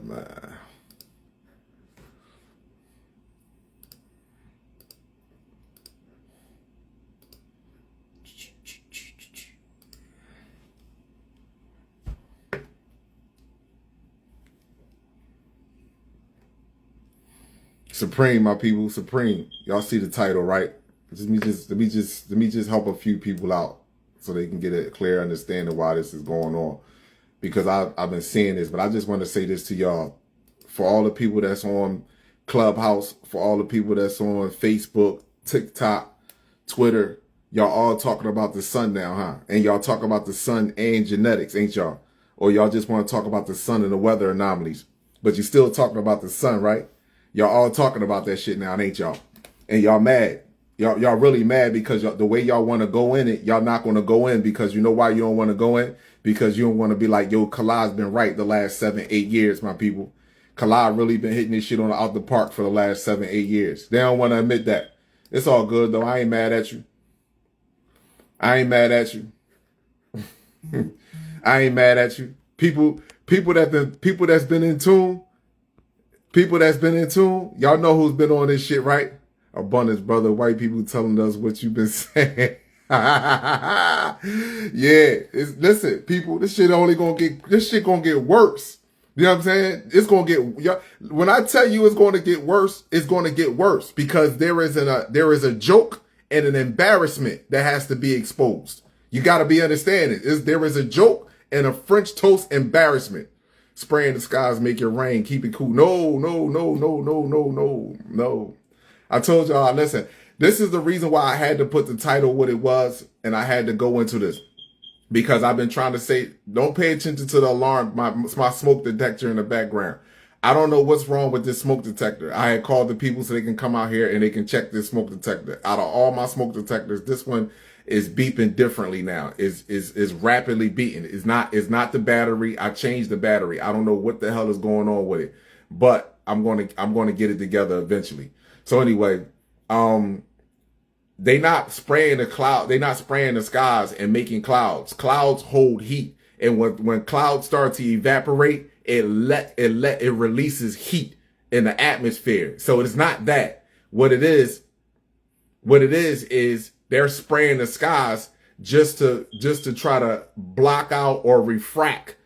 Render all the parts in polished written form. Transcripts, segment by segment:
Man. Supreme, my people, Supreme. Y'all see the title, right? Let me just help a few people out so they can get a clear understanding why this is going on. Because I've been seeing this, but I just want to say this to y'all. For all the people that's on Clubhouse, for all the people that's on Facebook, TikTok, Twitter, y'all all talking about the sun now, huh? And y'all talk about the sun and genetics, ain't y'all? Or y'all just want to talk about the sun and the weather anomalies. But you still talking about the sun, right? Y'all all talking about that shit now, ain't y'all? And y'all mad. Y'all really mad because the way y'all want to go in it, y'all not going to go in because you know why you don't want to go in? Because you don't want to be like, yo, Kalah's been right the last 7, 8 years, my people. Kalah really been hitting this shit out the park for the last 7, 8 years. They don't want to admit that. It's all good though. I ain't mad at you. I ain't mad at you. I ain't mad at you. People that's been in tune. People that's been in tune. Y'all know who's been on this shit, right? Abundance, brother. White people telling us what you've been saying. Yeah. Listen, people, this shit gonna get worse. You know what I'm saying? It's gonna get, when I tell you it's gonna get worse, it's gonna get worse because there is a joke and an embarrassment that has to be exposed. You gotta be understanding. There is a joke and a French toast embarrassment. Spraying the skies, make it rain, keep it cool. No. I told y'all, listen, this is the reason why I had to put the title what it was, and I had to go into this. Because I've been trying to say, don't pay attention to the alarm, my smoke detector in the background. I don't know what's wrong with this smoke detector. I had called the people so they can come out here and they can check this smoke detector. Out of all my smoke detectors, this one is beeping differently now. Is rapidly beating. It's not the battery. I changed the battery. I don't know what the hell is going on with it, but I'm going to get it together eventually. So anyway, they not spraying the cloud. They not spraying the skies and making clouds. Clouds hold heat, and when clouds start to evaporate, it releases heat in the atmosphere. So it's not that. What it is they're spraying the skies just to try to block out or refract.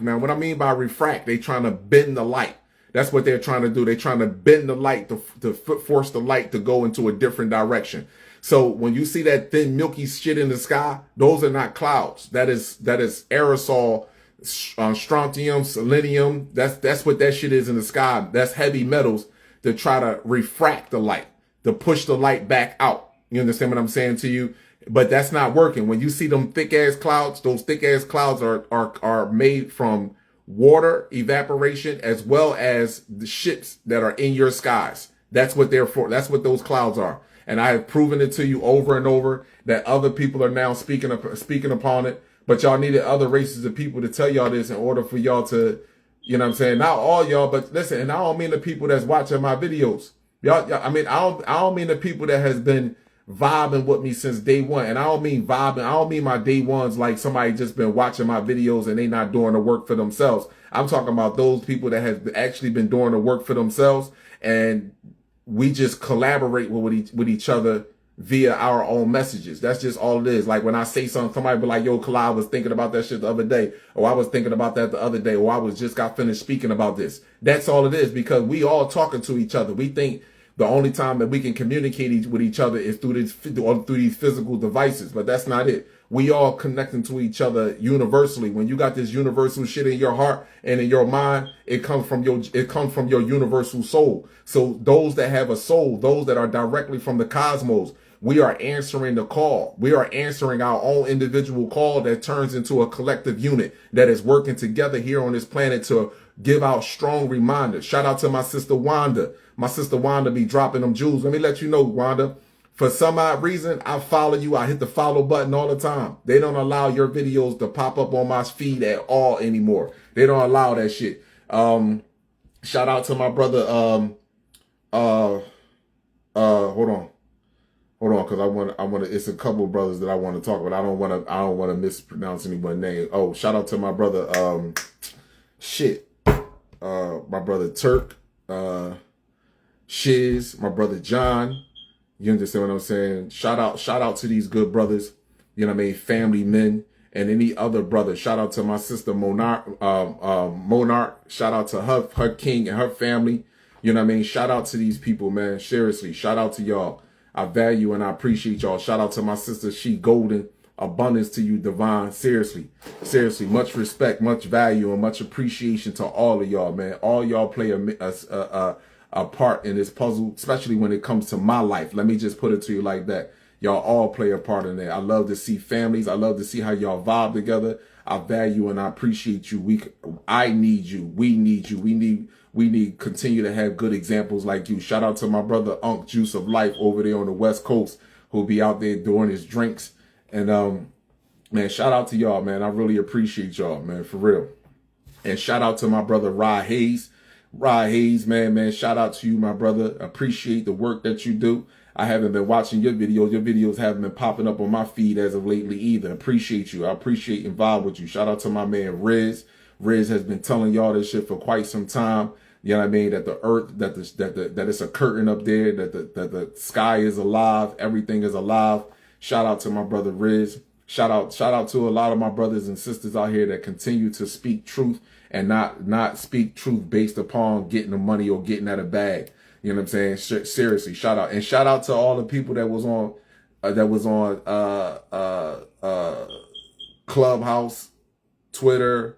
Now, what I mean by refract, they trying to bend the light. That's what they're trying to do. They're trying to bend the light to force the light to go into a different direction. So when you see that thin milky shit in the sky, those are not clouds. That is aerosol, strontium, selenium. That's what that shit is in the sky. That's heavy metals to try to refract the light, to push the light back out. You understand what I'm saying to you? But that's not working. When you see them thick ass clouds, those thick ass clouds are made from water evaporation as well as the shits that are in your skies. That's what they're for. That's what those clouds are. And I have proven it to you over and over that other people are now speaking upon it. But y'all needed other races of people to tell y'all this in order for y'all to, you know what I'm saying? Not all y'all, but listen, and I don't mean the people that's watching my videos. Y'all, I mean, I don't mean the people that has been vibing with me since day one. And I don't mean vibing. I don't mean my day ones like somebody just been watching my videos and they not doing the work for themselves. I'm talking about those people that have actually been doing the work for themselves, and we just collaborate with each other via our own messages. That's just all it is. Like when I say something, somebody be like, yo, Kalah, I was thinking about that shit the other day, or I was thinking about that the other day, or I was just got finished speaking about this. That's all it is, because we all talking to each other. We think the only time that we can communicate with each other is through these physical devices, but that's not it. We all connecting to each other universally. When you got this universal shit in your heart and in your mind, it comes from your universal soul. So those that have a soul, those that are directly from the cosmos, we are answering the call. We are answering our own individual call that turns into a collective unit that is working together here on this planet to give out strong reminders. Shout out to my sister Wanda. My sister Wanda be dropping them jewels. Let me let you know, Wanda, for some odd reason, I follow you. I hit the follow button all the time. They don't allow your videos to pop up on my feed at all anymore. They don't allow that shit. Shout out to my brother. Hold on. Hold on, because I want to. It's a couple of brothers that I want to talk about. I don't want to mispronounce anyone's name. Oh, shout out to my brother. Shit. My brother Turk. Shiz. My brother John. You understand what I'm saying? Shout out to these good brothers. You know what I mean? Family men and any other brother. Shout out to my sister Monarch. Shout out to her king and her family. You know what I mean? Shout out to these people, man. Seriously, shout out to y'all. I value and I appreciate y'all. Shout out to my sister, She Golden. Abundance to you, Divine. Seriously, much respect, much value, and much appreciation to all of y'all, man. All y'all play a part in this puzzle, especially when it comes to my life. Let me just put it to you like that. Y'all all play a part in it. I love to see families. I love to see how y'all vibe together. I value and I appreciate you. I need you. We need you. We need continue to have good examples like you. Shout out to my brother Unc Juice of Life over there on the West Coast, who'll be out there doing his drinks. And man, shout out to y'all, man. I really appreciate y'all, man, for real. And shout out to my brother Rod Hayes. Rod Hayes, man, shout out to you, my brother. Appreciate the work that you do. I haven't been watching your videos. Your videos haven't been popping up on my feed as of lately either. Appreciate you. I appreciate and vibe with you. Shout out to my man Riz. Riz has been telling y'all this shit for quite some time. You know what I mean? That the earth, that it's a curtain up there, that the sky is alive, everything is alive. Shout out to my brother Riz. Shout out to a lot of my brothers and sisters out here that continue to speak truth and not speak truth based upon getting the money or getting out of bag. You know what I'm saying? Seriously, shout out. And shout out to all the people that was on Clubhouse, Twitter,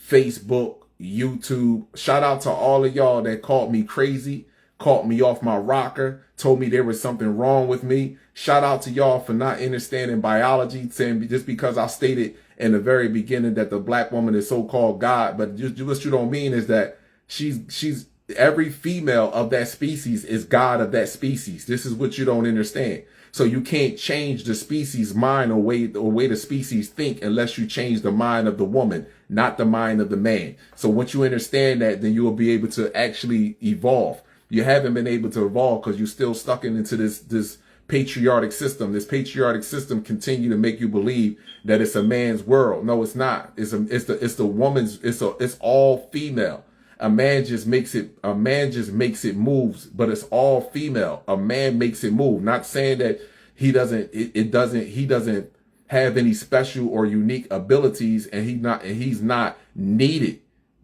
Facebook, YouTube. Shout out to all of y'all that called me crazy, caught me off my rocker, told me there was something wrong with me. Shout out to y'all for not understanding biology, saying just because I stated in the very beginning that the black woman is so-called God, but what you don't mean is that she's every female of that species is God of that species. This is what you don't understand. So you can't change the species mind or way the species think unless you change the mind of the woman, not the mind of the man. So once you understand that, then you will be able to actually evolve. You haven't been able to evolve because you're still stuck into this patriarchic system. This patriarchic system continue to make you believe that it's a man's world. No, it's not. It's the woman's. It's all female. A man just makes it moves, but it's all female. A man makes it move. Not saying that he doesn't have any special or unique abilities, and he's not needed.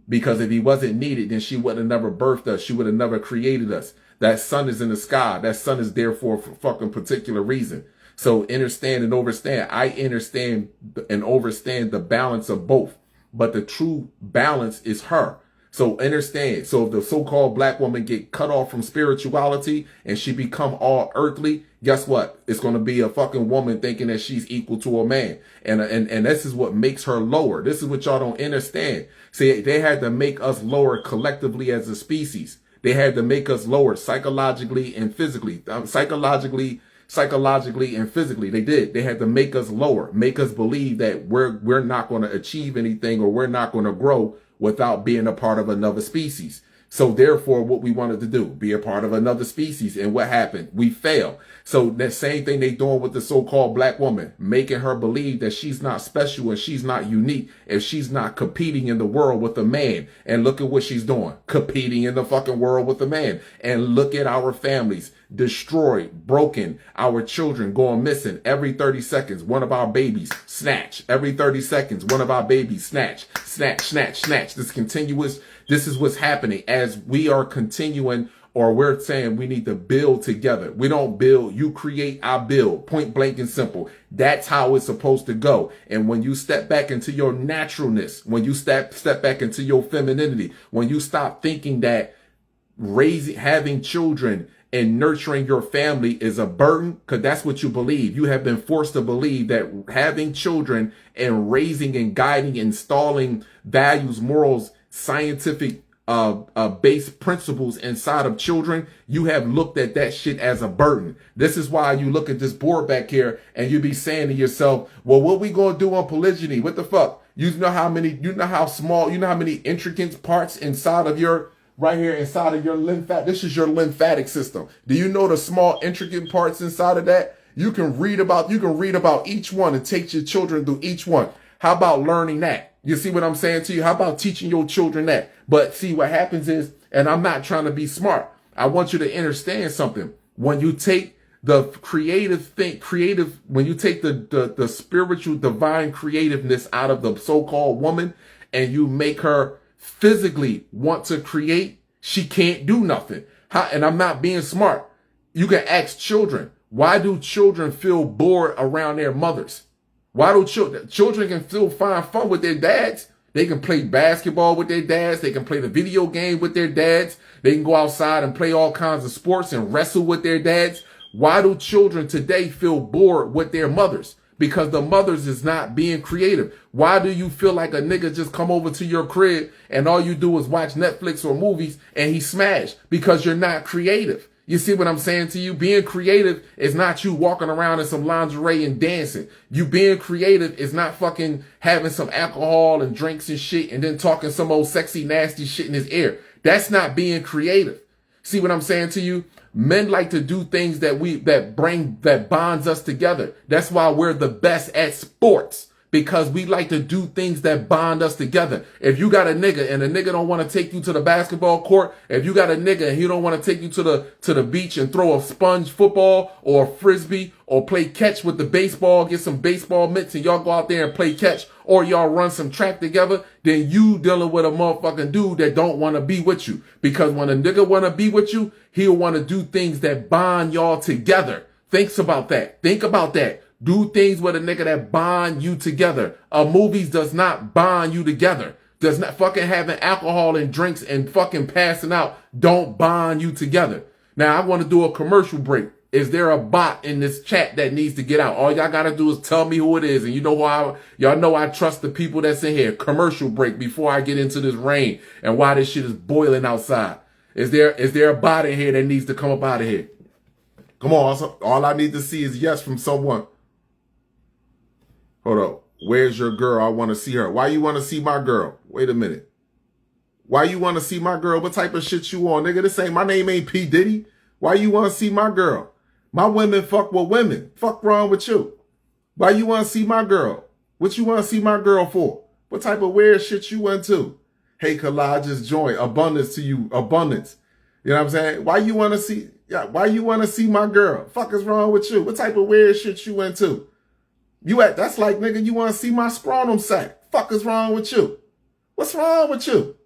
Because if he wasn't needed, then she would have never birthed us. She would have never created us. That sun is in the sky. That sun is there for a fucking particular reason. So understand and overstand. I understand and overstand the balance of both. But the true balance is her. So understand. So if the so-called black woman get cut off from spirituality and she become all earthly, guess what? It's going to be a fucking woman thinking that she's equal to a man. And this is what makes her lower. This is what y'all don't understand. See, they had to make us lower collectively as a species. They had to make us lower psychologically and physically. Psychologically and physically. They did. They had to make us lower, make us believe that we're not going to achieve anything or we're not going to grow without being a part of another species. So therefore, what we wanted to do, be a part of another species. And what happened? We failed. So that same thing they doing with the so-called black woman, making her believe that she's not special and she's not unique if she's not competing in the world with a man. And look at what she's doing, competing in the fucking world with a man. And look at our families destroyed, broken, our children going missing every 30 seconds. One of our babies snatch. Every 30 seconds, one of our babies snatch. This is what's happening as we are continuing, or we're saying we need to build together. We don't build, you create, I build. Point blank and simple. That's how it's supposed to go. And when you step back into your naturalness, when you step back into your femininity, when you stop thinking that having children and nurturing your family is a burden, because that's what you believe. You have been forced to believe that having children and raising and guiding, installing values, morals, scientific based principles inside of children, you have looked at that shit as a burden. This is why you look at this board back here and you be saying to yourself, well, what we gonna do on polygyny? What the fuck? You know how many intricate parts inside of your right here inside of your lymphatic. This is your lymphatic system. Do you know the small intricate parts inside of that? You can read about each one and take your children through each one. How about learning that? You see what I'm saying to you? How about teaching your children that? But see, what happens is, and I'm not trying to be smart, I want you to understand something. When you take the when you take the spiritual divine creativeness out of the so-called woman and you make her physically want to create, she can't do nothing. And I'm not being smart. You can ask children, why do children feel bored around their mothers? Why do children can still find fun with their dads? They can play basketball with their dads. They can play the video game with their dads. They can go outside and play all kinds of sports and wrestle with their dads. Why do children today feel bored with their mothers? Because the mothers is not being creative. Why do you feel like a nigga just come over to your crib and all you do is watch Netflix or movies and he smash? Because you're not creative. You see what I'm saying to you? Being creative is not you walking around in some lingerie and dancing. You being creative is not fucking having some alcohol and drinks and shit and then talking some old sexy, nasty shit in his ear. That's not being creative. See what I'm saying to you? Men like to do things that bonds us together. That's why we're the best at sports. Because we like to do things that bond us together. If you got a nigga and a nigga don't want to take you to the basketball court, if you got a nigga and he don't want to take you to the beach and throw a sponge football or a frisbee or play catch with the baseball, get some baseball mitts and y'all go out there and play catch, or y'all run some track together, then you dealing with a motherfucking dude that don't want to be with you. Because when a nigga want to be with you, he'll want to do things that bond y'all together. Think about that. Think about that. Do things with a nigga that bond you together. Movies does not bond you together. Does not fucking having alcohol and drinks and fucking passing out don't bond you together. Now, I want to do a commercial break. Is there a bot in this chat that needs to get out? All y'all got to do is tell me who it is. And you know why? Y'all know I trust the people that's in here. Commercial break before I get into this rain and why this shit is boiling outside. Is there a bot in here that needs to come up out of here? Come on. All I need to see is yes from someone. Hold up. Where's your girl? I want to see her. Why you want to see my girl? Wait a minute. Why you want to see my girl? What type of shit you on, nigga? This ain't, my name ain't P. Diddy. Why you want to see my girl? My women fuck with women. Fuck wrong with you? Why you want to see my girl? What you want to see my girl for? What type of weird shit you into? Hey, collages join. Abundance to you. Abundance. You know what I'm saying? Why you want to see, why you want to see my girl? Fuck is wrong with you? What type of weird shit you into? That's like, nigga, you want to see my scrotum sack. Fuck is wrong with you? What's wrong with you?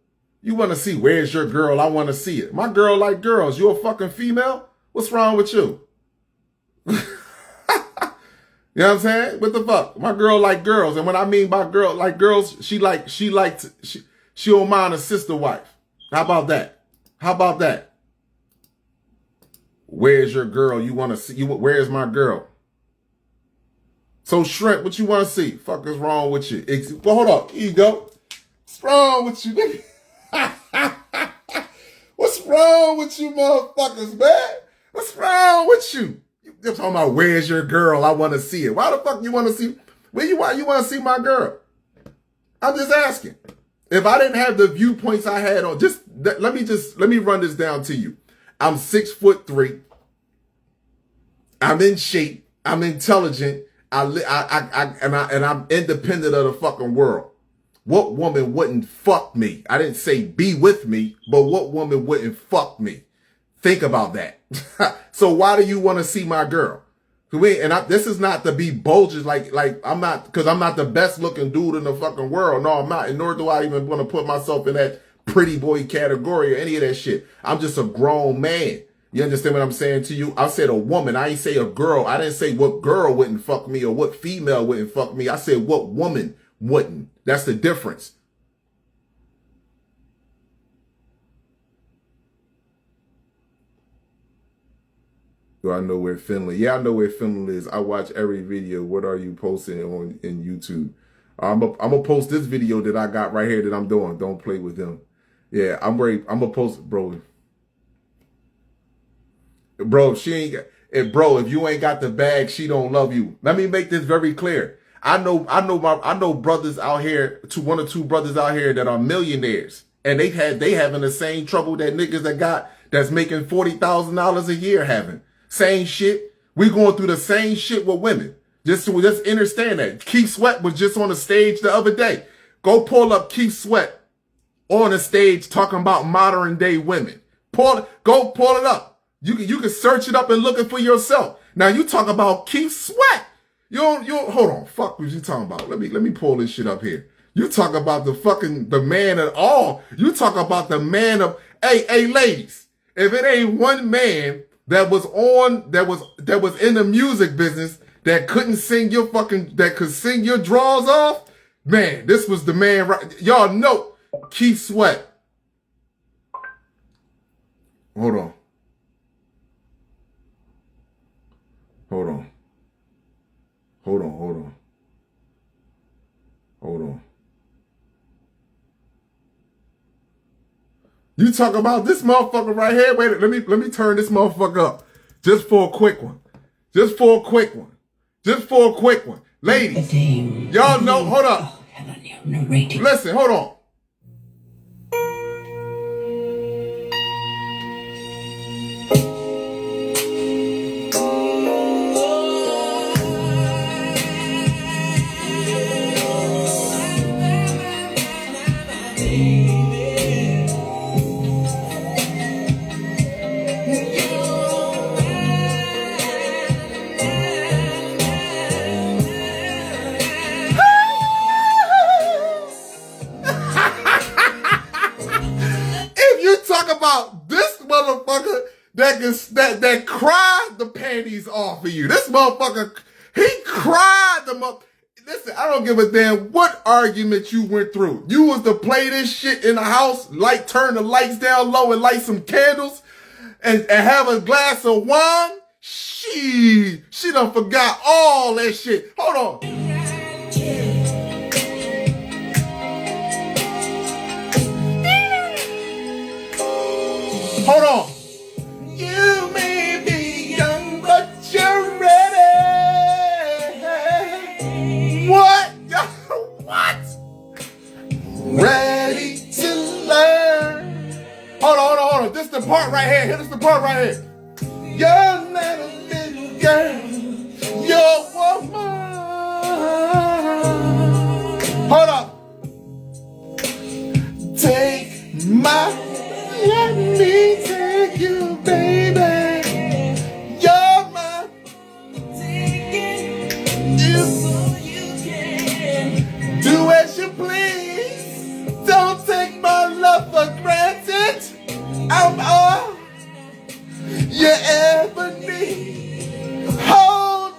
You want to see, where's your girl? I want to see it. My girl like girls. You a fucking female? What's wrong with you? You know what I'm saying? What the fuck? My girl like girls. And when I mean by girl like girls, she don't mind a sister wife. How about that? How about that? Where's your girl? You want to see, where's my girl? So Shrimp, what you want to see? Fuck is wrong with you? Well, hold up. Here you go. What's wrong with you, nigga? What's wrong with you motherfuckers, man? What's wrong with you? You're talking about where's your girl? I want to see it. Why the fuck you want to see? Why you want to see my girl? I'm just asking. If I didn't have the viewpoints I had on, let me run this down to you. I'm 6'3". I'm in shape. I'm intelligent. And I'm independent of the fucking world. What woman wouldn't fuck me? I didn't say be with me, but what woman wouldn't fuck me? Think about that. So why do you want to see my girl? This is not to be bulges like I'm not, because I'm not the best looking dude in the fucking world. No, I'm not. And nor do I even want to put myself in that pretty boy category or any of that shit. I'm just a grown man. You understand what I'm saying to you? I said a woman. I ain't say a girl. I didn't say what girl wouldn't fuck me or what female wouldn't fuck me. I said what woman wouldn't. That's the difference. Do I know where Finland? Yeah, I know where Finland is. I watch every video. What are you posting in YouTube? I'm gonna post this video that I got right here that I'm doing. Don't play with them. Yeah, I'm gonna post, bro. Bro, if you ain't got the bag, she don't love you. Let me make this very clear. I know brothers out here, one or two brothers out here that are millionaires, And they having the same trouble that niggas that's making $40,000 a year having. Same shit. We going through the same shit with women. Just understand that. Keith Sweat was just on the stage the other day. Go pull up Keith Sweat on the stage talking about modern day women. Go pull it up. You can search it up and look it for yourself. Now you talk about Keith Sweat. You hold on. Fuck what you talking about. Let me pull this shit up here. You talk about the man of all. You talk about the man of, hey ladies, if it ain't one man that was in the music business that could sing your draws off, man, this was the man, right? Y'all know Keith Sweat. Hold on. You talk about this motherfucker right here. Wait, let me turn this motherfucker up. Just for a quick one. Ladies, y'all know, hold up. Listen, hold on. That cried the panties off of you. This motherfucker, he cried them up. Listen, I don't give a damn what argument you went through. You was to play this shit in the house, turn the lights down low and light some candles and have a glass of wine. She done forgot all that shit. Hold on. Hold on. You may be young, but you're ready. What? What? Ready to learn. Hold on. This the part right here. This the part right here. You're not a little girl. You're a woman. Hold up. Take my... Let me take you, baby. You're my you can do as you please. Don't take my love for granted. I'm all you ever need. Hold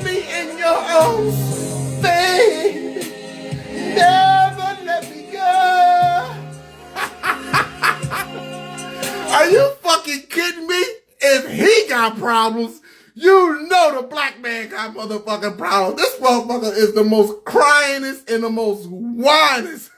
me in your arms, baby. Never let me go. Are you fucking kidding me? If he got problems, you know the black man got motherfucking problems. This motherfucker is the most cryingest and the most whinest.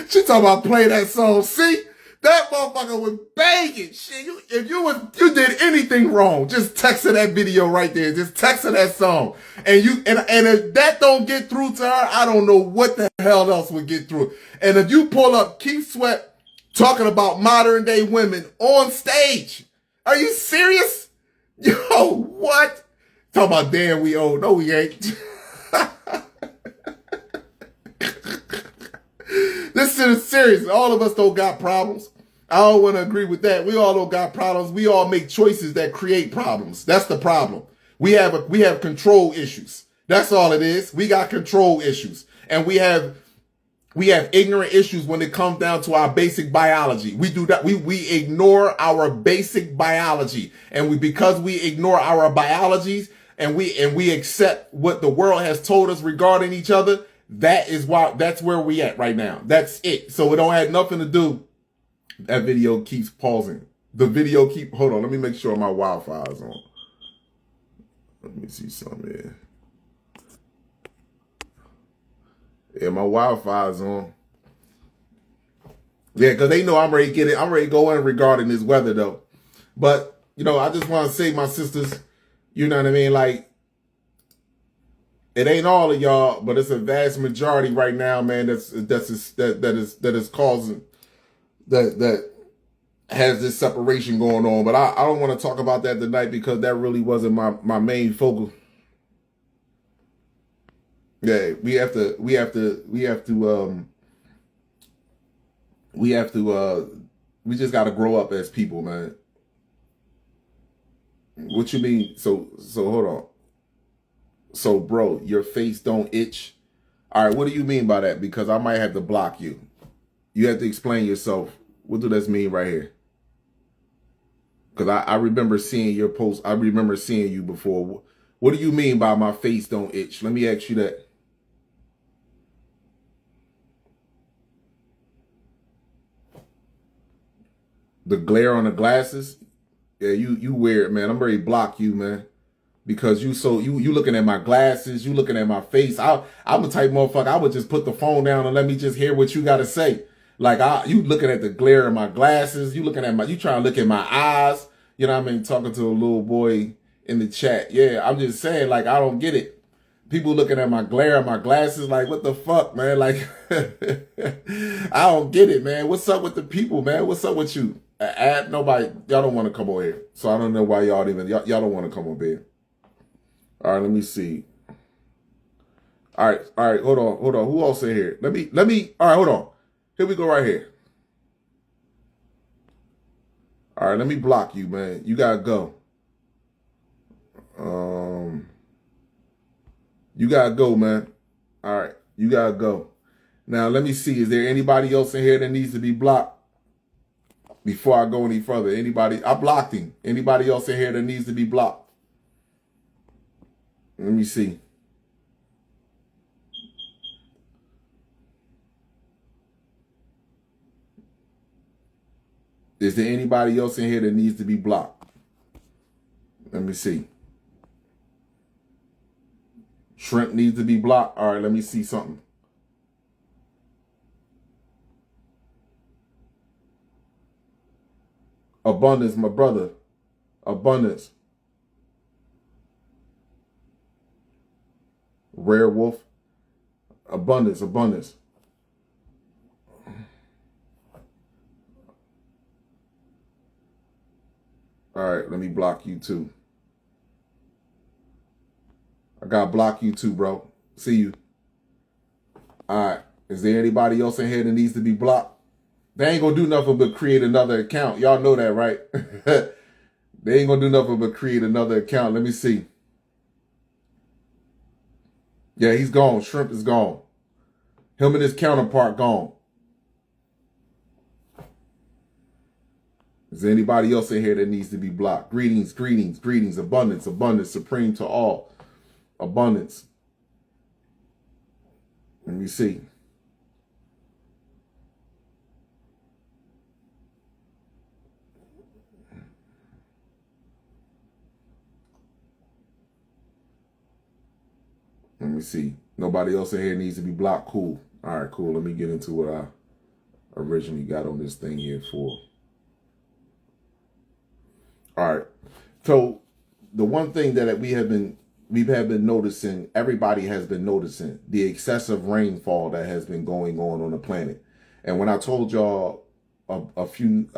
She talking about play that song. See? That motherfucker was begging. Shit, if you did anything wrong, just text her that video right there. Just text her that song. And if that don't get through to her, I don't know what the hell else would get through. And if you pull up Keith Sweat talking about modern day women on stage. Are you serious? Yo, what? Talking about damn we old. No, we ain't. This shit is serious. All of us don't got problems. I don't want to agree with that. We all don't got problems. We all make choices that create problems. That's the problem. We have control issues. That's all it is. We got control issues. And we have ignorant issues when it comes down to our basic biology. We do that. We ignore our basic biology. And because we ignore our biologies and we accept what the world has told us regarding each other, that's where we at right now. That's it. So it don't have nothing to do. That video keeps pausing. Hold on. Let me make sure my Wi-Fi is on. Let me see something here. Yeah, my Wi-Fi is on. Yeah, because they know I'm ready to get it. I'm ready to go in regarding this weather, though. But, I just want to say, my sisters, you know what I mean? Like, It ain't all of y'all, but it's a vast majority right now, man. That is causing that has this separation going on. But I don't want to talk about that tonight because that really wasn't my main focal. Yeah, we have to we just got to grow up as people, man. What you mean? So hold on. So bro, your face don't itch. All right, what do you mean by that? Because I might have to block you. You have to explain yourself. What do that mean right here? Because I remember seeing your post. I remember seeing you before. What do you mean by my face don't itch? Let me ask you that. The glare on the glasses? Yeah, you weird, man. I'm ready to block you, man. Because you looking at my glasses, you looking at my face. I'm the type motherfucker, I would just put the phone down and let me just hear what you gotta say. Like you looking at the glare of my glasses, you trying to look at my eyes. You know what I mean? Talking to a little boy in the chat. Yeah, I'm just saying, like, I don't get it. People looking at my glare of my glasses, like, what the fuck, man? Like, I don't get it, man. What's up with the people, man? What's up with you? Nobody, y'all don't want to come over here. So I don't know why y'all don't want to come over here. All right, let me see. All right, hold on. Who else in here? Let me, all right, hold on. Here we go right here. All right, let me block you, man. You gotta go. You gotta go, man. All right, you gotta go. Now, let me see. Is there anybody else in here that needs to be blocked? Before I go any further, anybody? I blocked him. Anybody else in here that needs to be blocked? Let me see. Is there anybody else in here that needs to be blocked? Let me see. Shrimp needs to be blocked. All right, let me see something. Abundance, my brother. Abundance. Rare Wolf. Abundance. All right, let me block you too. I gotta block you too, bro. See you. All right. Is there anybody else in here that needs to be blocked? They ain't gonna do nothing but create another account. Y'all know that, right? They ain't gonna do nothing but create another account. Let me see. Yeah, he's gone. Shrimp is gone. Him and his counterpart gone. Is there anybody else in here that needs to be blocked? Greetings. Abundance, supreme to all. Abundance. Let me see. Let me see. Nobody else in here needs to be blocked. Cool. All right, cool. Let me get into what I originally got on this thing here for. All right. So the one thing that we have been noticing, everybody has been noticing the excessive rainfall that has been going on the planet. And when I told y'all a few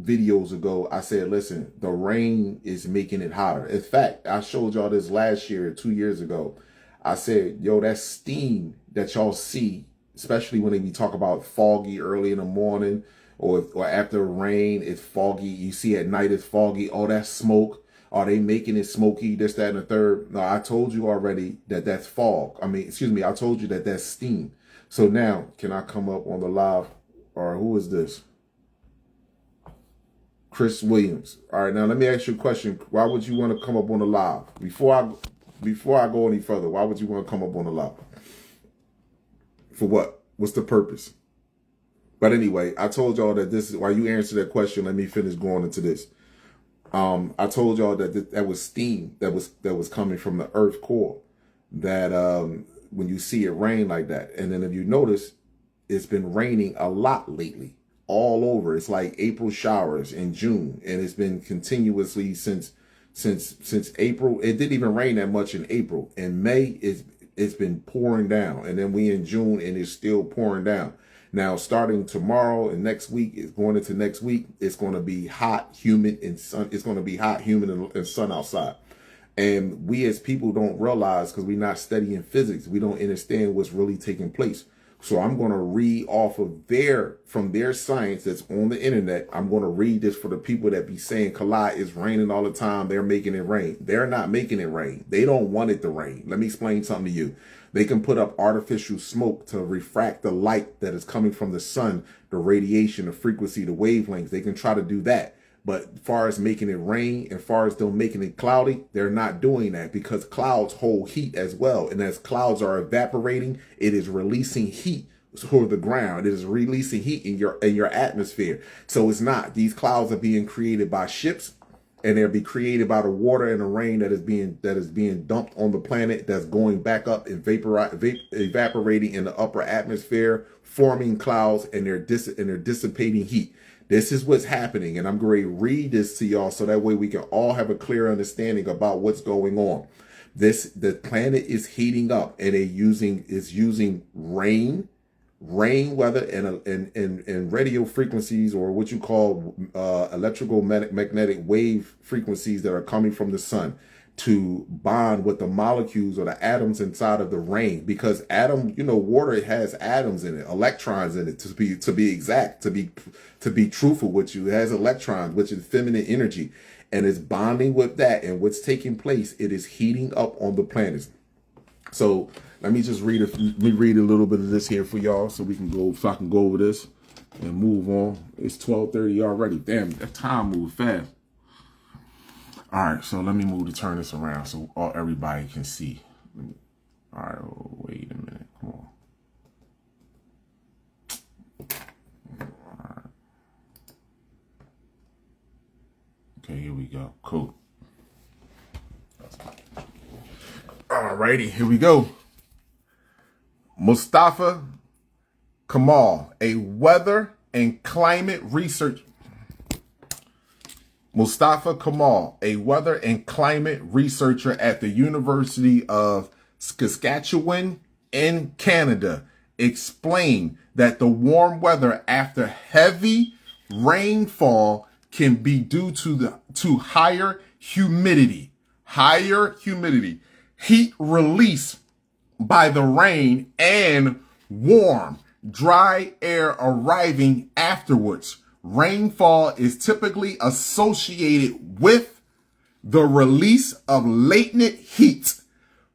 videos ago, I said, listen, the rain is making it hotter. In fact, I showed y'all this last year, 2 years ago. I said, yo, that steam that y'all see, especially when we talk about foggy early in the morning or after rain, it's foggy. You see at night it's foggy. All that smoke. Are they making it smoky, this, that, and the third? No, I told you already that that's fog. I told you that that's steam. So now, can I come up on the live? Or who is this? Chris Williams. All right, now let me ask you a question. Why would you want to come up on the live? Before I go any further, why would you want to come up on the live? For what? What's the purpose? But anyway, I told y'all that this is, while you answer that question, let me finish going into this. I told y'all that that was steam that was coming from the earth core. That when you see it rain like that, and then if you notice, it's been raining a lot lately, all over. It's like April showers in June, and it's been continuously since since April. It didn't even rain that much in April. In May, it's been pouring down, and then we in June, and it's still pouring down. Now, starting tomorrow and next week, it's going into next week. It's going to be hot, humid, and sun. It's going to be hot, humid, and sun outside. And we as people don't realize, because we're not studying physics, we don't understand what's really taking place. So I'm going to read off of from their science that's on the internet. I'm going to read this for the people that be saying, Kalai, it's raining all the time. They're making it rain. They're not making it rain. They don't want it to rain. Let me explain something to you. They can put up artificial smoke to refract the light that is coming from the sun, the radiation, the frequency, the wavelengths. They can try to do that. But as far as making it rain, as far as them making it cloudy, they're not doing that, because clouds hold heat as well. And as clouds are evaporating, it is releasing heat toward the ground. It is releasing heat in your atmosphere. So it's not. These clouds are being created by ships, and they'll be created by the water and the rain that is being dumped on the planet, that's going back up and evaporating in the upper atmosphere, forming clouds, and they're dissipating heat. This is what's happening, and I'm going to read this to y'all so that way we can all have a clear understanding about what's going on. The planet is heating up, and it's using rain weather, and radio frequencies, or what you call electrical magnetic wave frequencies that are coming from the sun, to bond with the molecules or the atoms inside of the rain. Because water has atoms in it, electrons in it, to be exact, to be truthful with you. It has electrons, which is feminine energy, and it's bonding with that. And what's taking place, it is heating up on the planet. So let me just read a little bit of this here for y'all, so I can go over this and move on. It's 12:30 already. Damn, that time moved fast. All right, so let me turn this around so everybody can see. All right, wait a minute. Come on. All right. Okay, here we go. Cool. All righty, here we go. Mustafa Kamal, a weather and climate researcher. Mustafa Kamal, a weather and climate researcher at the University of Saskatchewan in Canada, explained that the warm weather after heavy rainfall can be due to higher humidity. Heat release by the rain, and warm, dry air arriving afterwards. Rainfall is typically associated with the release of latent heat.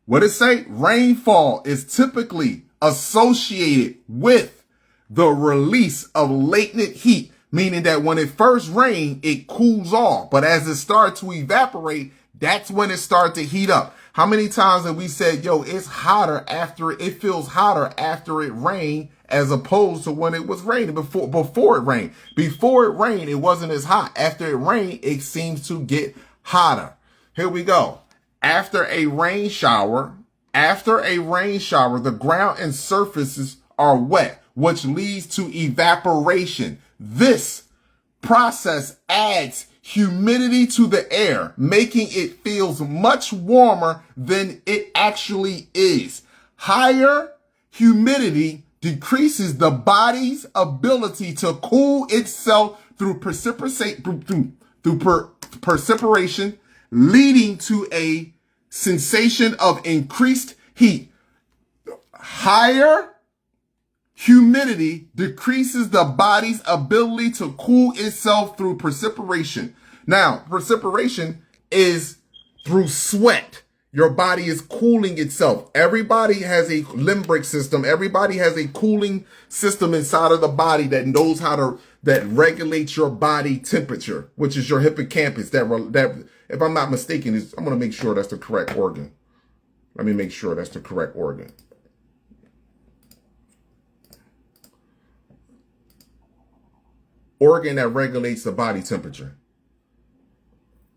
What did it say? Rainfall is typically associated with the release of latent heat, meaning that when it first rains, it cools off. But as it starts to evaporate, that's when it starts to heat up. How many times have we said, it's hotter it feels hotter after it rained, as opposed to when it was raining before it rained. Before it rained, it wasn't as hot. After it rained, it seems to get hotter. Here we go. After a rain shower, the ground and surfaces are wet, which leads to evaporation. This process adds humidity to the air, making it feels much warmer than it actually is. Higher humidity decreases the body's ability to cool itself through precipitation, leading to a sensation of increased heat. Higher humidity decreases the body's ability to cool itself through precipitation. Now, precipitation is through sweat. Your body is cooling itself. Everybody has a limbic system. Everybody has a cooling system inside of the body that regulates your body temperature, which is your hippocampus. That if I'm not mistaken, I'm going to make sure that's the correct organ. Let me make sure that's the correct organ. Organ that regulates the body temperature.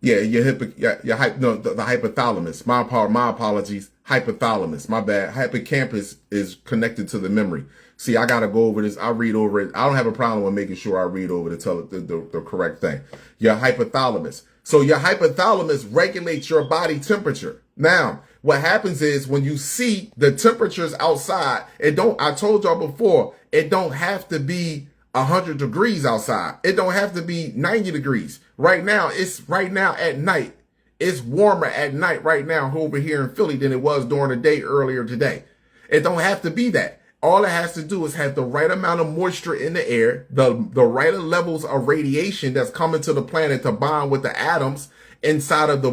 Yeah, the hypothalamus. My apologies. Hypothalamus. My bad. Hippocampus is connected to the memory. See, I gotta go over this. I read over it. I don't have a problem with making sure I read over to tell it the correct thing. Your hypothalamus. So your hypothalamus regulates your body temperature. Now, what happens is when you see the temperatures outside, I told y'all before, it don't have to be 100 degrees outside. It don't have to be 90 degrees. Right now at night. It's warmer at night right now over here in Philly than it was during the day earlier today. It don't have to be that. All it has to do is have the right amount of moisture in the air, the right levels of radiation that's coming to the planet to bond with the atoms inside of the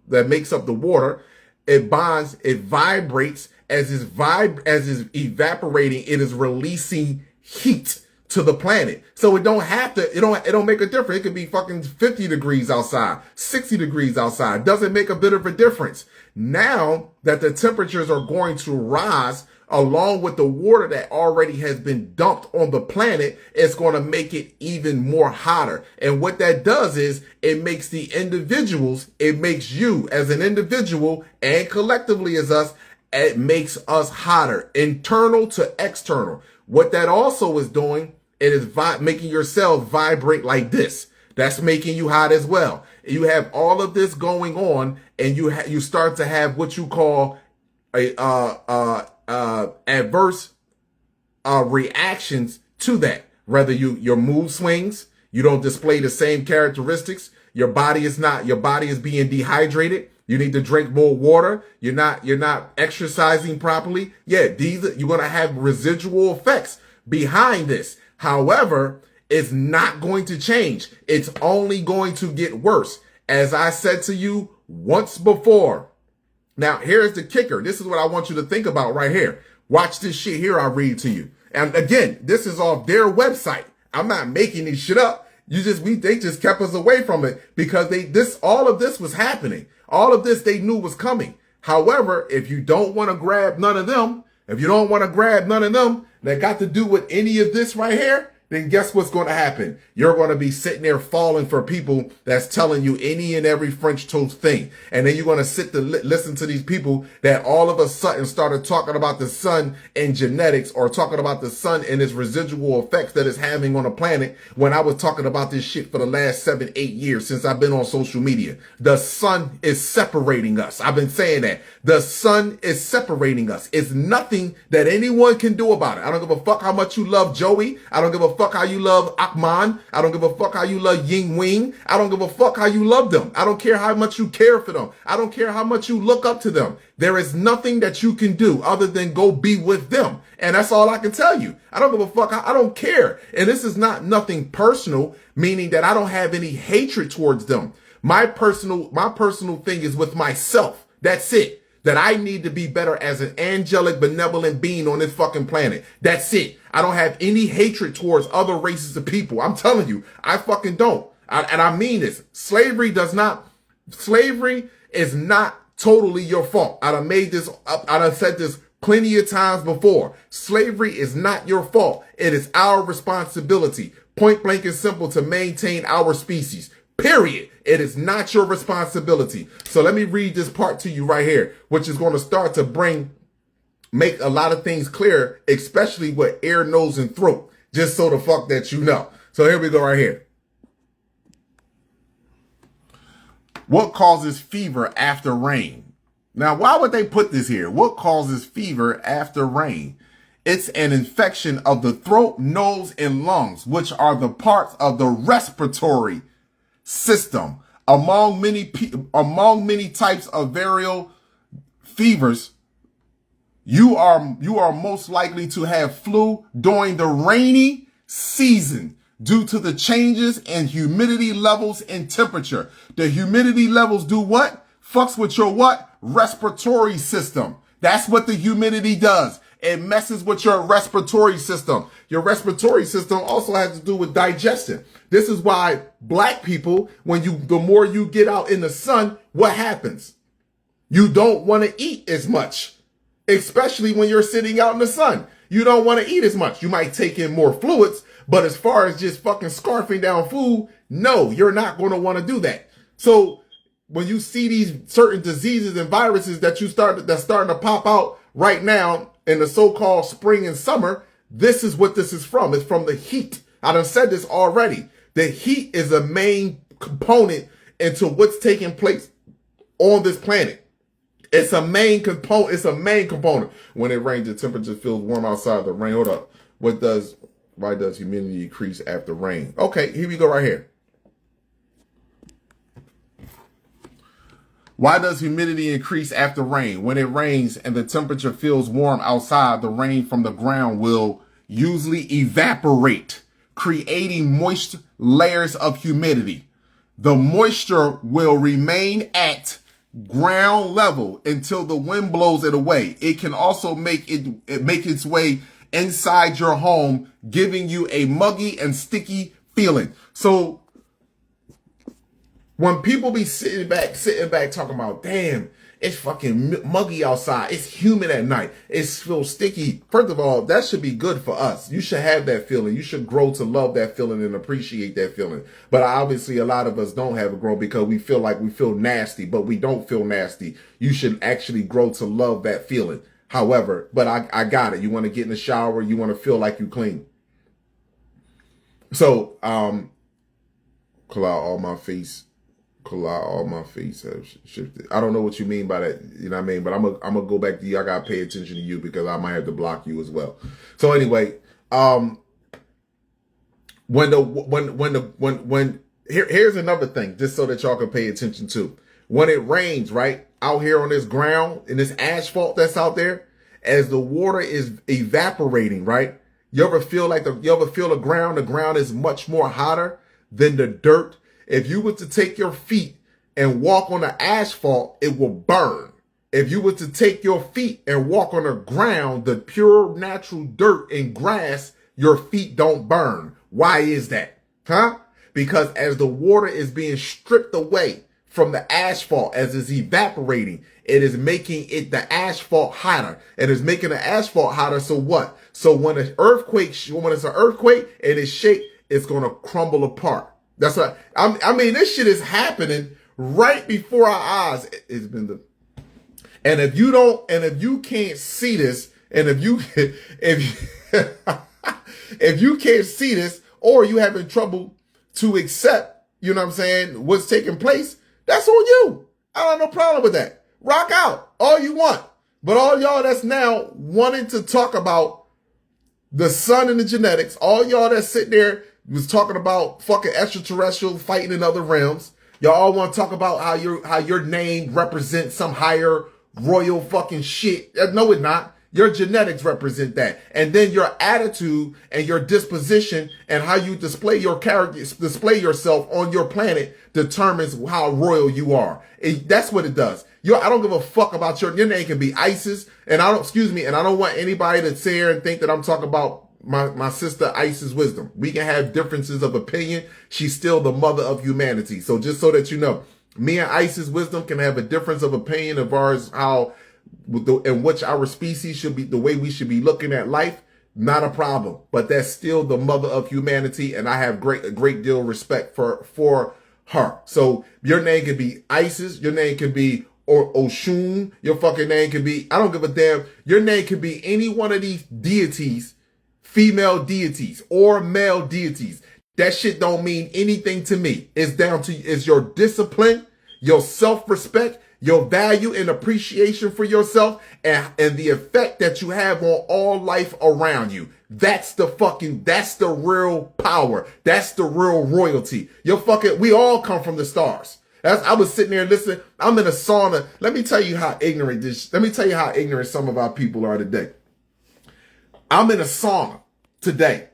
that makes up the water. It bonds, it vibrates as it's evaporating, it is releasing heat to the planet. So it don't make a difference. It could be fucking 50 degrees outside, 60 degrees outside. Doesn't make a bit of a difference. Now that the temperatures are going to rise along with the water that already has been dumped on the planet, it's going to make it even more hotter. And what that does is it makes the individuals, it makes you as an individual and collectively as us, it makes us hotter, internal to external. What that also is doing, it is making your cells vibrate like this. That's making you hot as well. You have all of this going on, and you start to have what you call adverse reactions to that. Whether your mood swings, you don't display the same characteristics. Your body is being dehydrated. You need to drink more water. You're not exercising properly. Yeah, you're going to have residual effects behind this. However, it's not going to change. It's only going to get worse. As I said to you once before. Now, here's the kicker. This is what I want you to think about right here. Watch this shit here I read to you. And again, this is off their website. I'm not making this shit up. They just kept us away from it because all of this was happening. All of this they knew was coming. However, if you don't want to grab none of them that got to do with any of this right here, then guess what's going to happen? You're going to be sitting there falling for people that's telling you any and every French toast thing. And then you're going to sit to listen to these people that all of a sudden started talking about the sun and genetics, or talking about the sun and its residual effects that it's having on the planet, when I was talking about this shit for the last 7-8 years since I've been on social media. The sun is separating us. I've been saying that. The sun is separating us. It's nothing that anyone can do about it. I don't give a fuck how much you love Joey. I don't give a fuck how you love Akman. I don't give a fuck how you love Ying Wing. I don't give a fuck how you love them. I don't care how much you care for them. I don't care how much you look up to them. There is nothing that you can do other than go be with them. And that's all I can tell you. I don't give a fuck. I don't care. And this is not nothing personal, meaning that I don't have any hatred towards them. My personal thing is with myself. That's it. That I need to be better as an angelic, benevolent being on this fucking planet. That's it. I don't have any hatred towards other races of people. I'm telling you, I fucking don't. And I mean this. Slavery is not totally your fault. I done said this plenty of times before. Slavery is not your fault. It is our responsibility. Point blank and simple, to maintain our species. Period. It is not your responsibility. So let me read this part to you right here, which is going to start to make a lot of things clear, especially with ear, nose, and throat, just so the fuck that you know. So here we go right here. What causes fever after rain? Now, why would they put this here? What causes fever after rain? It's an infection of the throat, nose, and lungs, which are the parts of the respiratory system. Among many types of viral fevers, you are most likely to have flu during the rainy season due to the changes in humidity levels and temperature. The humidity levels do what? Fucks with your what? Respiratory system. That's what the humidity does. It messes with your respiratory system. Your respiratory system also has to do with digestion. This is why black people, the more you get out in the sun, what happens? You don't want to eat as much, especially when you're sitting out in the sun. You don't want to eat as much. You might take in more fluids, but as far as just fucking scarfing down food, no, you're not going to want to do that. So when you see these certain diseases and viruses that's starting to pop out right now in the so-called spring and summer, this is what this is from. It's from the heat. I done said this already. The heat is a main component into what's taking place on this planet. It's a main component. It's a main component. When it rains, the temperature feels warm outside the rain. Hold up. Why does humidity increase after rain? Okay, here we go right here. Why does humidity increase after rain? When it rains and the temperature feels warm outside, the rain from the ground will usually evaporate, creating moist layers of humidity. The moisture will remain at ground level until the wind blows it away. It can also make its way inside your home, giving you a muggy and sticky feeling. So when people be sitting back talking about, damn, it's fucking muggy outside, it's humid at night, it feels sticky. First of all, that should be good for us. You should have that feeling. You should grow to love that feeling and appreciate that feeling. But obviously a lot of us don't have a grow because we feel like we feel nasty, but we don't feel nasty. You should actually grow to love that feeling. However, but I got it. You want to get in the shower, you want to feel like you clean. So, all my face have shifted. I don't know what you mean by that. You know what I mean? But I'm gonna go back to you. I gotta pay attention to you because I might have to block you as well. So anyway, here's another thing, just so that y'all can pay attention to. When it rains, right, out here on this ground, in this asphalt that's out there, as the water is evaporating, right? You ever feel the ground is much more hotter than the dirt? If you were to take your feet and walk on the asphalt, it will burn. If you were to take your feet and walk on the ground, the pure natural dirt and grass, your feet don't burn. Why is that? Huh? Because as the water is being stripped away from the asphalt, as it's evaporating, it is making the asphalt hotter. It is making the asphalt hotter. So what? So when it's an earthquake and it's shake, it's going to crumble apart. That's what I mean. This shit is happening right before our eyes. It's been and if you can't see this, and if you can't see this, or you having trouble to accept, you know what I'm saying, what's taking place, that's on you. I don't have no problem with that. Rock out all you want. But all y'all that's now wanting to talk about the sun and the genetics, all y'all that sit there was talking about fucking extraterrestrial fighting in other realms. Y'all all want to talk about how your name represents some higher royal fucking shit. No, it's not. Your genetics represent that. And then your attitude and your disposition and how you display your character, display yourself on your planet determines how royal you are. That's what it does. I don't give a fuck about your name can be Isis. And I don't want anybody to sit here and think that I'm talking about my sister Isis Wisdom. We can have differences of opinion. She's still the mother of humanity. So just so that you know, me and Isis Wisdom can have a difference of opinion as far as how in which our species should be, the way we should be looking at life. Not a problem. But that's still the mother of humanity, and I have a great deal of respect for her. So your name could be Isis, your name could be Oshun, your fucking name could be, I don't give a damn. Your name could be any one of these deities, female deities or male deities. That shit don't mean anything to me. It's your discipline, your self-respect, your value and appreciation for yourself, and the effect that you have on all life around you. That's the real power. That's the real royalty. We all come from the stars. I was sitting there listening. I'm in a sauna. Let me tell you how ignorant some of our people are today. I'm in a sauna today.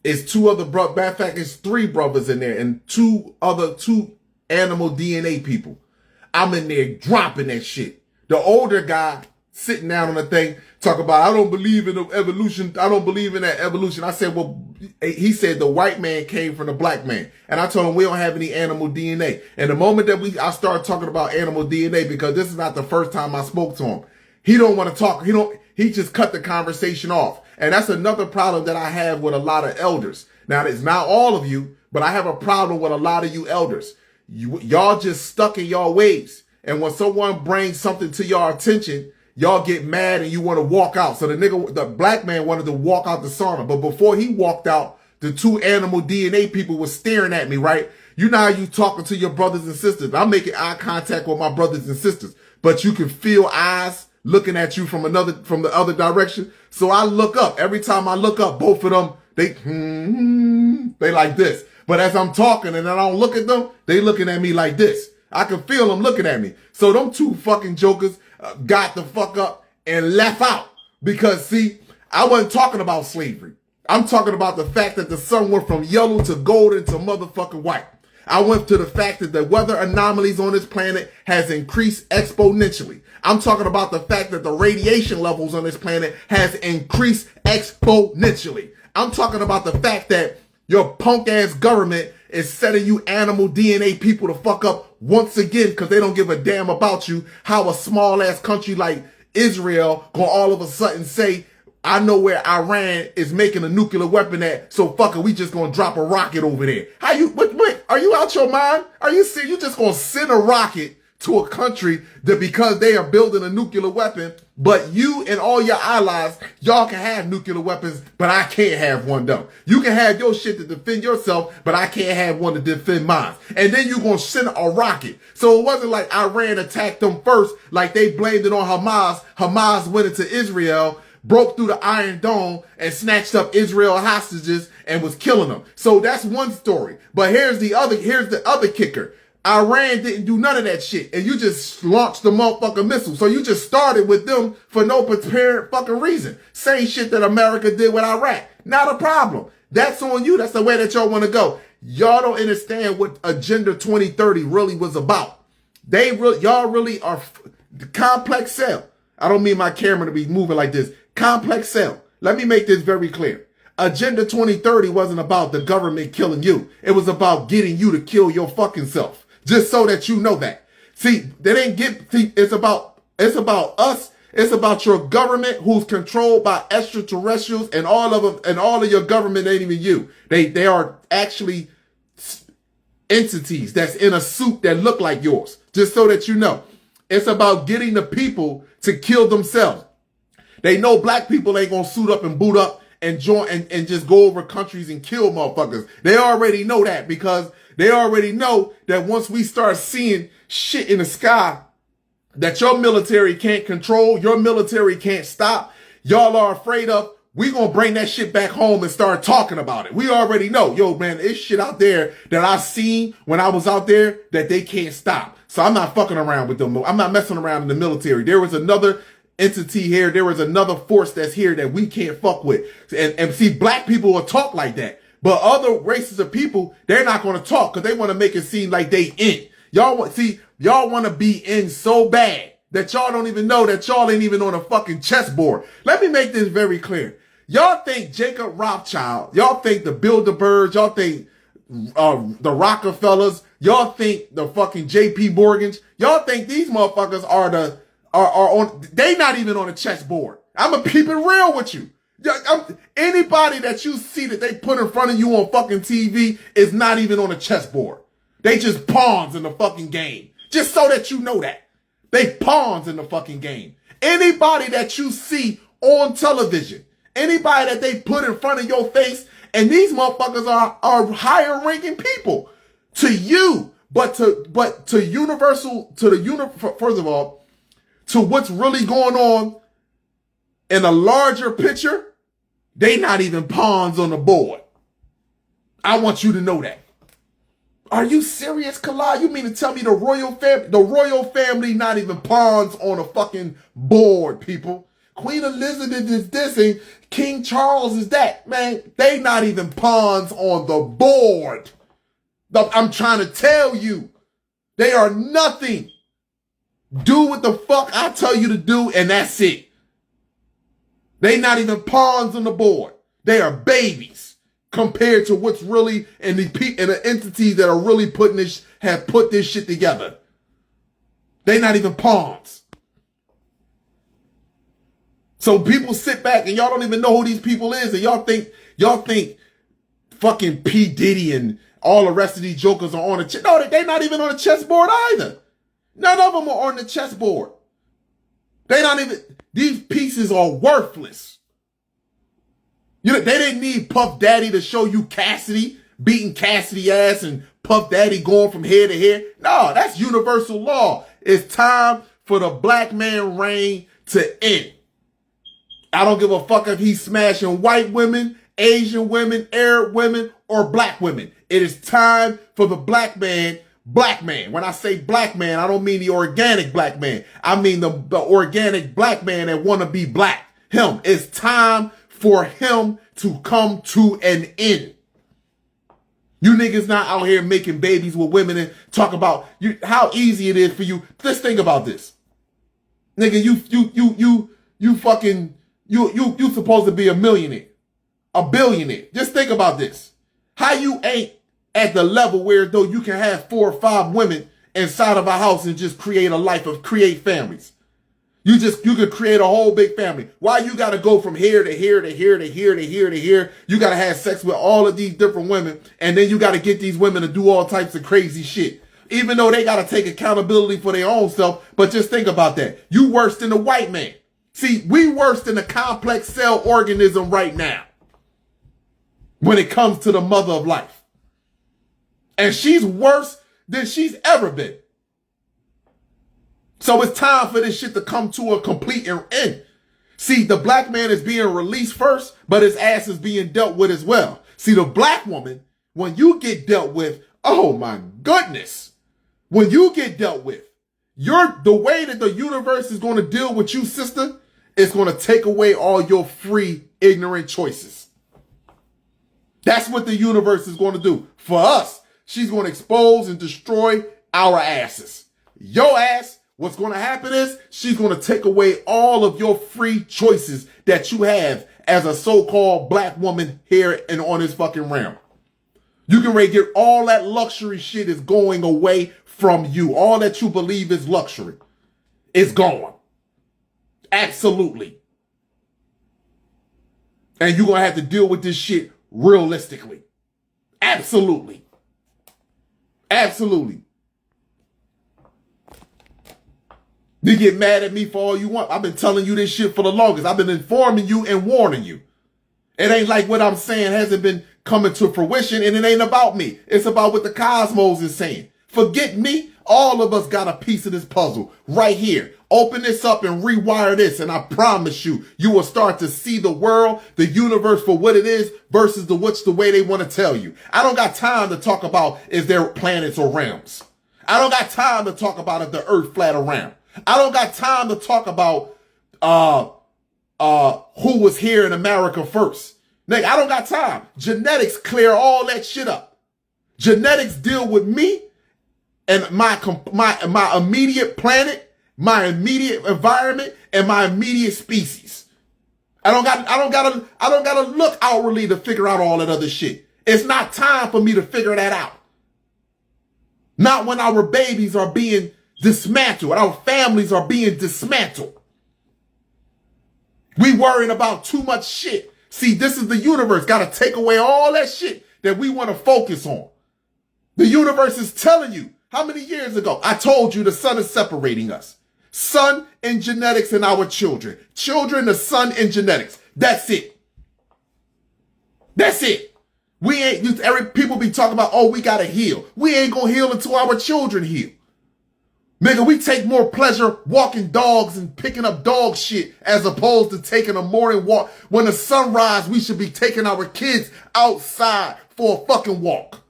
It's two other brothers. Matter of fact, it's three brothers in there and two animal DNA people. I'm in there dropping that shit. The older guy sitting down on the thing, talk about, I don't believe in evolution. I don't believe in that evolution. I said, well, he said the white man came from the black man. And I told him we don't have any animal DNA. And the moment that I started talking about animal DNA, because this is not the first time I spoke to him, he don't want to talk. He just cut the conversation off. And that's another problem that I have with a lot of elders. Now, it's not all of you, but I have a problem with a lot of you elders. Y'all just stuck in y'all ways. And when someone brings something to your attention, y'all get mad and you want to walk out. So the black man wanted to walk out the sauna. But before he walked out, the two animal DNA people was staring at me, right? You know how you talking to your brothers and sisters. I'm making eye contact with my brothers and sisters, but you can feel eyes looking at you from the other direction. So I look up. Every time I look up, both of them, they like this. But as I'm talking and I don't look at them, they looking at me like this. I can feel them looking at me. So them two fucking jokers got the fuck up and left out. Because see, I wasn't talking about slavery. I'm talking about the fact that the sun went from yellow to golden to motherfucking white. I went to the fact that the weather anomalies on this planet has increased exponentially. I'm talking about the fact that the radiation levels on this planet has increased exponentially. I'm talking about the fact that your punk ass government is setting you animal DNA people to fuck up once again because they don't give a damn about you. How a small ass country like Israel gonna all of a sudden say, I know where Iran is making a nuclear weapon at, so fuck it, we just gonna drop a rocket over there. How you, wait, are you out your mind? Are you serious? You just gonna send a rocket to a country that because they are building a nuclear weapon, but you and all your allies, y'all can have nuclear weapons, but I can't have one though. You can have your shit to defend yourself, but I can't have one to defend mine. And then you gonna send a rocket. So it wasn't like Iran attacked them first, like they blamed it on Hamas. Hamas went into Israel, broke through the Iron Dome and snatched up Israel hostages and was killing them. So that's one story. But here's the other kicker. Iran didn't do none of that shit. And you just launched the motherfucking missile. So you just started with them for no apparent fucking reason. Same shit that America did with Iraq. Not a problem. That's on you. That's the way that y'all want to go. Y'all don't understand what Agenda 2030 really was about. Y'all really are the complex cell. I don't mean my camera to be moving like this. Complex cell. Let me make this very clear. Agenda 2030 wasn't about the government killing you. It was about getting you to kill your fucking self. Just so that you know that. See, it's about us. It's about your government who's controlled by extraterrestrials and all of them, and all of your government ain't even you. They are actually entities that's in a suit that look like yours. Just so that you know. It's about getting the people to kill themselves. They know black people ain't gonna suit up and boot up and join and just go over countries and kill motherfuckers. They already know that because they already know that once we start seeing shit in the sky that your military can't control, your military can't stop, y'all are afraid of, we gonna bring that shit back home and start talking about it. We already know, yo man, it's shit out there that I seen when I was out there that they can't stop. So I'm not fucking around with them. I'm not messing around in the military. There was another entity here. There was another force that's here that we can't fuck with. And see, black people will talk like that. But other races of people, they're not going to talk because they want to make it seem like they in. Y'all want to be in so bad that y'all don't even know that y'all ain't even on a fucking chessboard. Let me make this very clear. Y'all think Jacob Rothschild, y'all think the Bilderbergs, y'all think the Rockefellers, y'all think the fucking JP Morgans, y'all think these motherfuckers are on, they not even on a chessboard. I'm gonna keep it real with you. Anybody that you see that they put in front of you on fucking TV is not even on a chessboard. They just pawns in the fucking game. Just so that you know that. They pawns in the fucking game. Anybody that you see on television, anybody that they put in front of your face, and these motherfuckers are higher ranking people to you, but to universal, first of all, to what's really going on in a larger picture, they not even pawns on the board. I want you to know that. Are you serious, Kalai? You mean to tell me the royal family not even pawns on a fucking board, people? Queen Elizabeth is this and King Charles is that. Man, they not even pawns on the board. I'm trying to tell you. They are nothing. Do what the fuck I tell you to do, and that's it. They not even pawns on the board. They are babies compared to what's really in the entities that are really have put this shit together. They not even pawns. So people sit back and y'all don't even know who these people is, and y'all think fucking P. Diddy and all the rest of these jokers are on the no, they not even on the chessboard either. None of them are on the chessboard. They not even, these pieces are worthless. They didn't need Puff Daddy to show you Cassidy beating Cassidy ass and Puff Daddy going from here to here. No, that's universal law. It's time for the black man reign to end. I don't give a fuck if he's smashing white women, Asian women, Arab women, or black women. It is time for the black man. When I say black man, I don't mean the organic black man. I mean the organic black man that want to be black. Him. It's time for him to come to an end. You niggas not out here making babies with women and talk about how easy it is for you. Just think about this. Nigga, you supposed to be a millionaire, a billionaire. Just think about this. How you ain't at the level where though you can have 4 or 5 women inside of a house and just create create families. You could create a whole big family. Why you got to go from here to here to here to here to here to here? You got to have sex with all of these different women. And then you got to get these women to do all types of crazy shit. Even though they got to take accountability for their own self. But just think about that. You worse than the white man. See, we worse than the complex cell organism right now. When it comes to the mother of life. And she's worse than she's ever been. So it's time for this shit to come to a complete end. See, the black man is being released first, but his ass is being dealt with as well. See, the black woman, when you get dealt with, oh my goodness. When you get dealt with, the way that the universe is going to deal with you, sister, is going to take away all your free, ignorant choices. That's what the universe is going to do. For us, she's going to expose and destroy our asses. Your ass. What's going to happen is she's going to take away all of your free choices that you have as a so-called black woman here and on this fucking realm. You can get all that luxury shit is going away from you. All that you believe is luxury is gone. Absolutely. And you're going to have to deal with this shit realistically. Absolutely. Absolutely. You get mad at me for all you want. I've been telling you this shit for the longest. I've been informing you and warning you. It ain't like what I'm saying hasn't been coming to fruition, and it ain't about me. It's about what the cosmos is saying. Forget me. All of us got a piece of this puzzle right here. Open this up and rewire this, and I promise you, you will start to see the world, the universe for what it is versus the way they want to tell you. I don't got time to talk about is there planets or realms. I don't got time to talk about if the earth flat or round. I don't got time to talk about who was here in America first. Nigga, I don't got time. Genetics clear all that shit up. Genetics deal with me and my immediate planet, my immediate environment, and my immediate species. I don't gotta look outwardly to figure out all that other shit. It's not time for me to figure that out. Not when our babies are being dismantled. Our families are being dismantled. We worrying about too much shit. See, this is the universe. Got to take away all that shit that we want to focus on. The universe is telling you. How many years ago? I told you the sun is separating us. Sun and genetics and our children. Children, the sun and genetics. That's it. That's it. We ain't, people be talking about, oh, we got to heal. We ain't going to heal until our children heal. Nigga, we take more pleasure walking dogs and picking up dog shit as opposed to taking a morning walk. When the sun rises, we should be taking our kids outside for a fucking walk.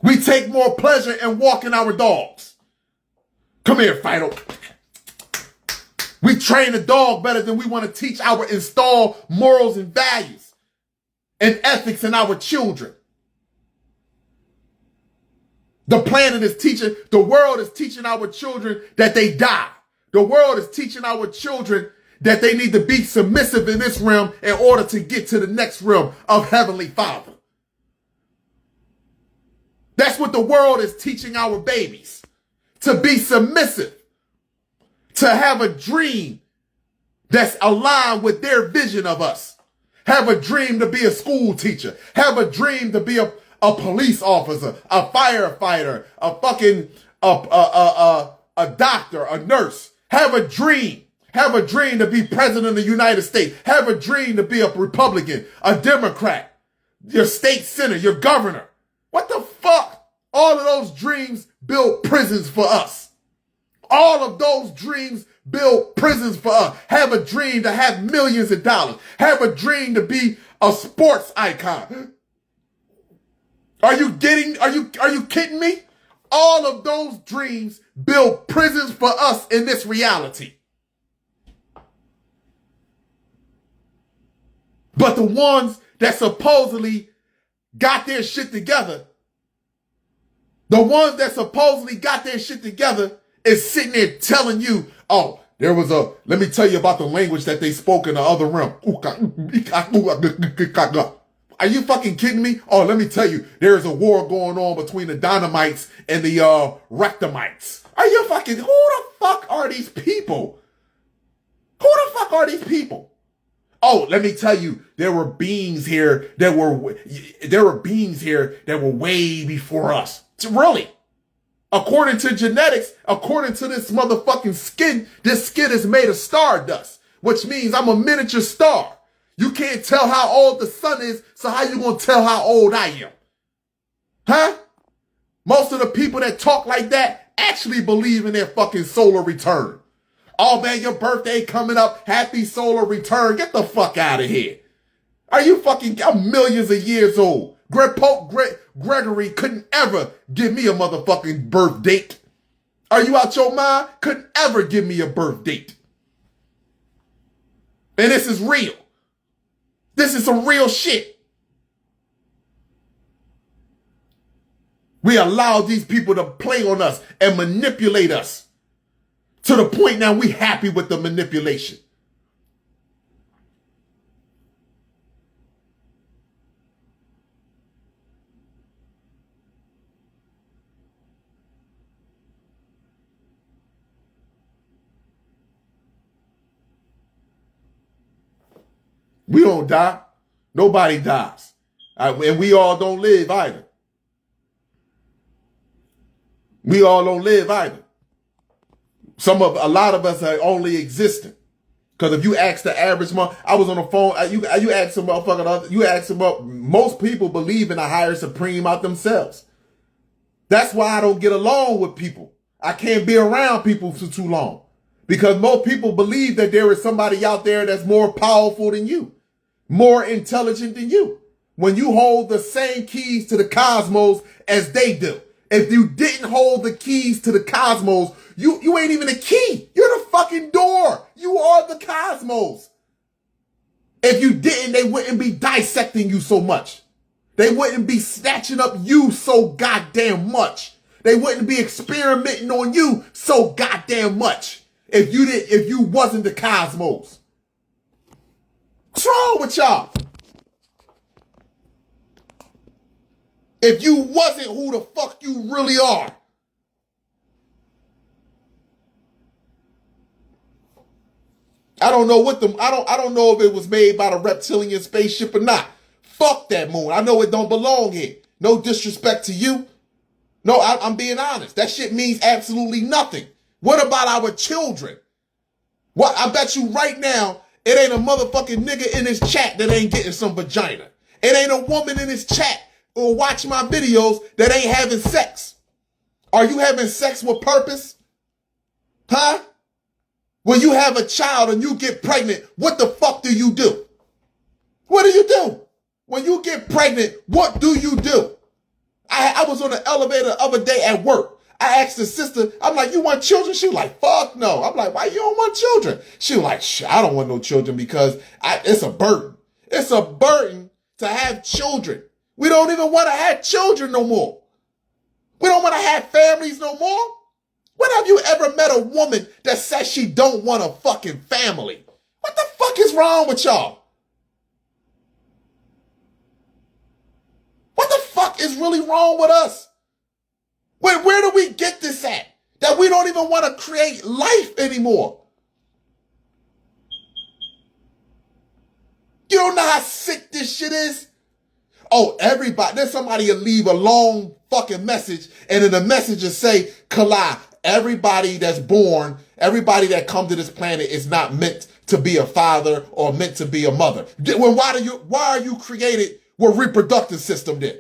We take more pleasure in walking our dogs. Come here, Fido. We train the dog better than we want to teach install morals and values and ethics in our children. The planet is teaching, the world is teaching our children that they die. The world is teaching our children that they need to be submissive in this realm in order to get to the next realm of Heavenly Father. That's what the world is teaching our babies. To be submissive. To have a dream that's aligned with their vision of us. Have a dream to be a school teacher. Have a dream to be a police officer, a firefighter, a fucking, a doctor, a nurse. Have a dream. Have a dream to be president of the United States. Have a dream to be a Republican, a Democrat, your state senator, your governor. What the fuck? All of those dreams build prisons for us. All of those dreams build prisons for us. Have a dream to have millions of dollars. Have a dream to be a sports icon. Are you kidding me? All of those dreams build prisons for us in this reality. But the ones that supposedly got their shit together, is sitting there telling you, oh, let me tell you about the language that they spoke in the other realm. Are you fucking kidding me? Oh, let me tell you, there's a war going on between the Dynamites and the Rectamites. Are you fucking, who the fuck are these people? Oh, let me tell you, there were beings here that were way before us. Really? According to genetics, according to this motherfucking skin, this skin is made of stardust, which means I'm a miniature star. You can't tell how old the sun is, so how you gonna tell how old I am? Huh? Most of the people that talk like that actually believe in their fucking solar return. Oh man, your birthday coming up, happy solar return. Get the fuck out of here. Are you fucking, I'm millions of years old. Pope Gregory couldn't ever give me a motherfucking birth date. Are you out your mind? Couldn't ever give me a birth date. And this is real. This is some real shit. We allow these people to play on us and manipulate us to the point now we happy with the manipulation. We don't die. Nobody dies. And we all don't live either. A lot of us are only existing. Because if you ask the average I was on the phone, you ask some motherfucker, most people believe in a higher supreme out themselves. That's why I don't get along with people. I can't be around people for too long. Because most people believe that there is somebody out there that's more powerful than you, more intelligent than you. When you hold the same keys to the cosmos as they do. If you didn't hold the keys to the cosmos, you ain't even a key. You're the fucking door. You are the cosmos. If you didn't, they wouldn't be dissecting you so much. They wouldn't be snatching up you so goddamn much. They wouldn't be experimenting on you so goddamn much. If you wasn't the cosmos. What's wrong with y'all? If you wasn't who the fuck you really are. I don't know I don't know if it was made by the reptilian spaceship or not. Fuck that moon. I know it don't belong here. No disrespect to you. No, I'm being honest. That shit means absolutely nothing. What about our children? What? I bet you right now, it ain't a motherfucking nigga in this chat that ain't getting some vagina. It ain't a woman in this chat or watch my videos that ain't having sex. Are you having sex with purpose? Huh? When you have a child and you get pregnant, what the fuck do you do? What do you do? When you get pregnant, what do you do? I was on the elevator the other day at work. I asked the sister, I'm like, you want children? She was like, fuck no. I'm like, why you don't want children? She was like, I don't want no children because it's a burden. It's a burden to have children. We don't even want to have children no more. We don't want to have families no more. When have you ever met a woman that says she don't want a fucking family? What the fuck is wrong with y'all? What the fuck is really wrong with us? Where do we get this at? That we don't even want to create life anymore. You don't know how sick this shit is? Oh, everybody, there's somebody will leave a long fucking message and then the message will say, Kalai, everybody that's born Everybody that come to this planet is not meant to be a father or meant to be a mother. Why are you created with reproductive system then?